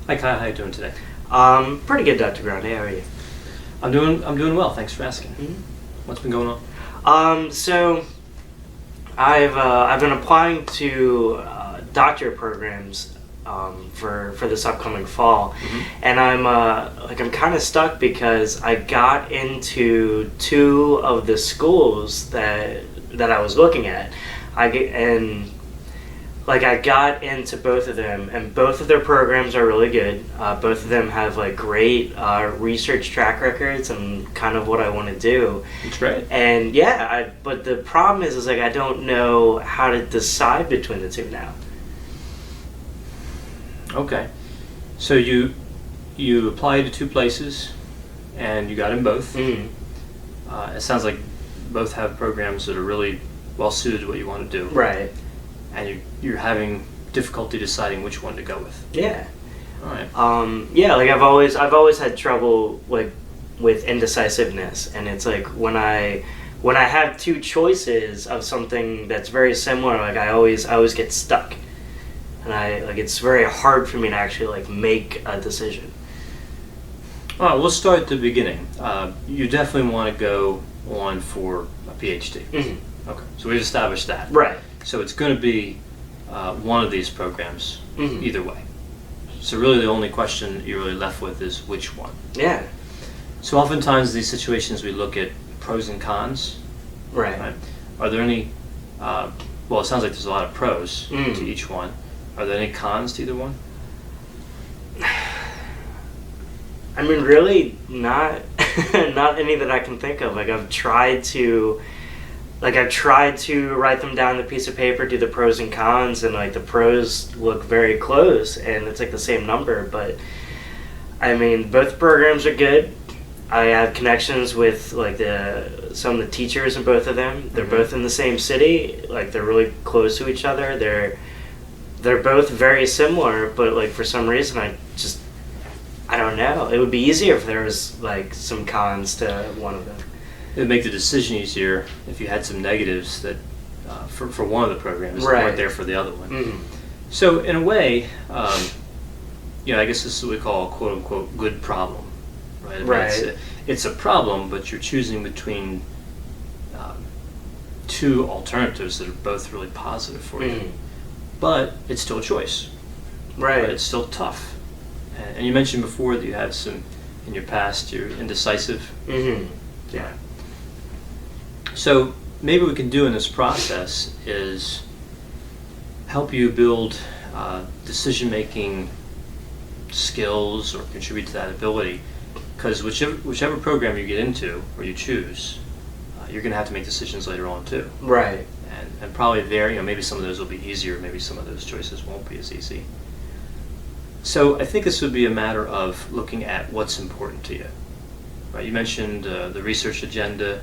Hi Kyle, how you doing today? Pretty good, Dr. Grande. How are you? I'm doing well. Thanks for asking. What's been going on? So I've been applying to doctorate programs for this upcoming fall, and I'm kind of stuck because I got into two of the schools that I was looking at. I got into both of them, and both of their programs are really good. Both of them have like great research track records and kind of what I want to do. It's great. And yeah, but the problem is like I don't know how to decide between the two now. Okay. So you applied to two places, and you got in both. It sounds like both have programs that are really well suited to what you want to do. Right. And you're having difficulty deciding which one to go with. Yeah. All right. Yeah, like I've always had trouble like with indecisiveness, and it's like when I have two choices of something that's very similar, like I always get stuck, and it's very hard for me to actually like make a decision. All right. We'll start at the beginning. You definitely want to go on for a PhD. Okay. So we've established that. Right. So it's going to be one of these programs either way. So really the only question you're really left with is which one. Yeah. So oftentimes in these situations we look at pros and cons. Right. Are there any, well it sounds like there's a lot of pros to each one. Are there any cons to either one? I mean, really not not any that I can think of. I've tried to write them down on a piece of paper, do the pros and cons, and like the pros look very close, and it's like the same number. But I mean, both programs are good. I have connections with like some of the teachers in both of them. They're both in the same city. Like they're really close to each other. They're both very similar, but like for some reason I don't know. It would be easier if there was like some cons to one of them. It would make the decision easier if you had some negatives that for one of the programs that Right. weren't there for the other one. So in a way, I guess this is what we call a quote unquote good problem, right? I mean, Right. It's a problem, but you're choosing between two alternatives that are both really positive for you. But it's still a choice. Right. But it's still tough. And you mentioned before that you had some in your past. You're indecisive. Yeah. So maybe what we can do in this process is help you build decision-making skills or contribute to that ability. Because whichever program you get into or you choose, you're going to have to make decisions later on too. Right. And probably there, maybe some of those will be easier, maybe some of those choices won't be as easy. So I think this would be a matter of looking at what's important to you. Right, you mentioned the research agenda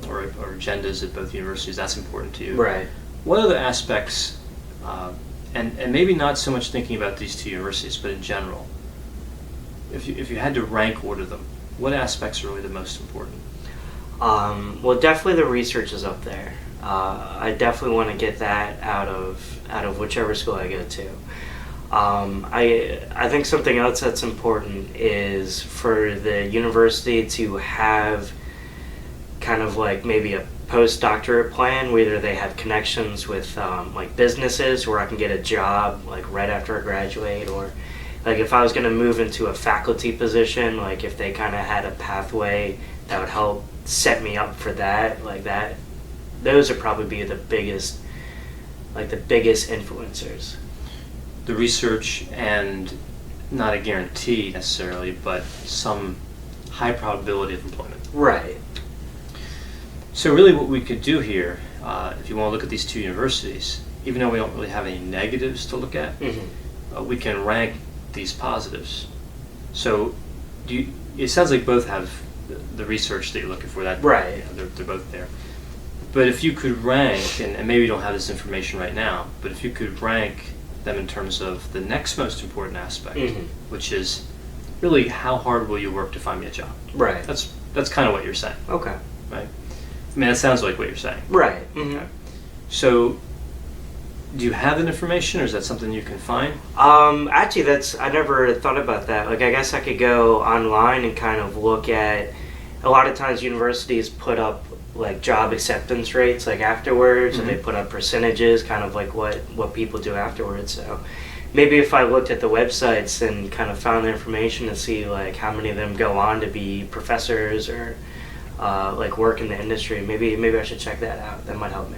or agendas at both universities. That's important to you. Right. What other aspects, and maybe not so much thinking about these two universities, but in general, if you had to rank order them, what aspects are really the most important? Well, definitely the research is up there. I definitely want to get that out of whichever school I go to. I think something else that's important is for the university to have kind of like maybe a postdoctorate plan, whether they have connections with like businesses where I can get a job like right after I graduate, or like if I was going to move into a faculty position, like if they kind of had a pathway that would help set me up for that, like that. Those would probably be the biggest influencers. The research and not a guarantee necessarily, but some high probability of employment. Right. So really what we could do here, if you want to look at these two universities, even though we don't really have any negatives to look at, we can rank these positives. So it sounds like both have the research that you're looking for. That Right. They're both there. But if you could rank, and maybe you don't have this information right now, but if you could rank them in terms of the next most important aspect, which is really how hard will you work to find me a job? Right. That's kind of what you're saying. Okay. Right? I mean, that sounds like what you're saying. Right. Okay. So do you have that information, or is that something you can find? Actually, I never thought about that. Like, I guess I could go online and kind of look at. A lot of times, universities put up like job acceptance rates, like afterwards, and they put up percentages, kind of like what people do afterwards. So maybe if I looked at the websites and kind of found the information to see like how many of them go on to be professors or like work in the industry, maybe I should check that out. That might help me.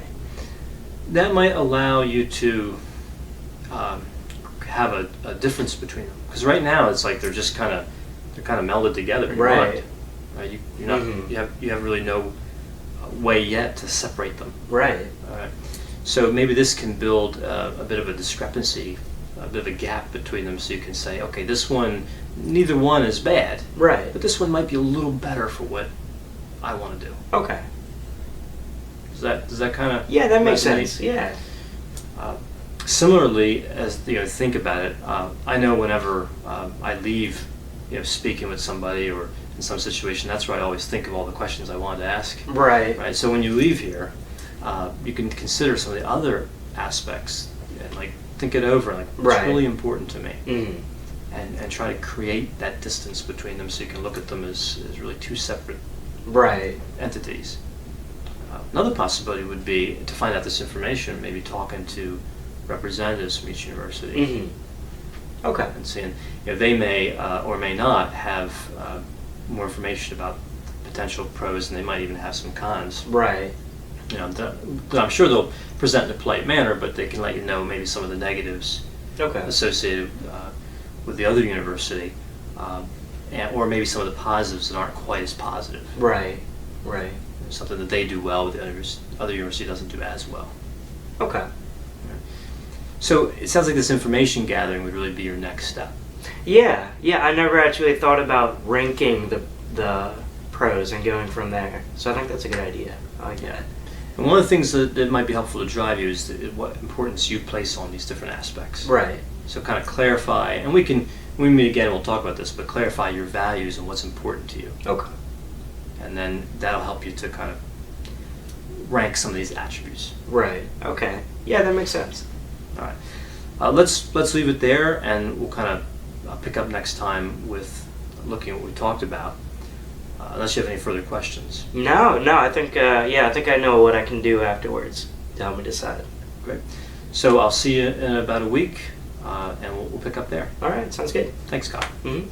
That might allow you to have a difference between them, because right now it's like they're kind of melded together. Right. Right. You're not. You have really no way yet to separate them. Right. All right. So maybe this can build a bit of a discrepancy, a bit of a gap between them, so you can say, okay, neither one is bad. Right. But this one might be a little better for what I want to do. Okay. Does that kind of that makes resonate? sense. Yeah. Similarly, as think about it, I know whenever I leave, speaking with somebody or in some situation, that's where I always think of all the questions I wanted to ask. Right. Right. So when you leave here, you can consider some of the other aspects and like think it over. Like, what's really important to me, and try to create that distance between them, so you can look at them as really two separate entities. Another possibility would be to find out this information, maybe talking to representatives from each university. Okay. And seeing, they may or may not have more information about potential pros, and they might even have some cons. Right. That I'm sure they'll present in a polite manner, but they can let you know maybe some of the negatives associated with the other university, or maybe some of the positives that aren't quite as positive. Right. Right. Something that they do well, with the other university doesn't do as well. Okay. So it sounds like this information gathering would really be your next step. Yeah. I never actually thought about ranking the pros and going from there. So I think that's a good idea. I like that. And one of the things that might be helpful to drive you is what importance you place on these different aspects. Right. So kind of clarify, and when we meet again, we'll talk about this, but clarify your values and what's important to you. Okay. And then that'll help you to kind of rank some of these attributes. Right. Okay. Yeah, that makes sense. All right. Let's leave it there, and we'll kind of pick up next time with looking at what we talked about. Unless you have any further questions. No. I think I think I know what I can do afterwards to help me decide. Great. So I'll see you in about a week, and we'll pick up there. All right. Sounds good. Thanks, Kyle. Mm-hmm.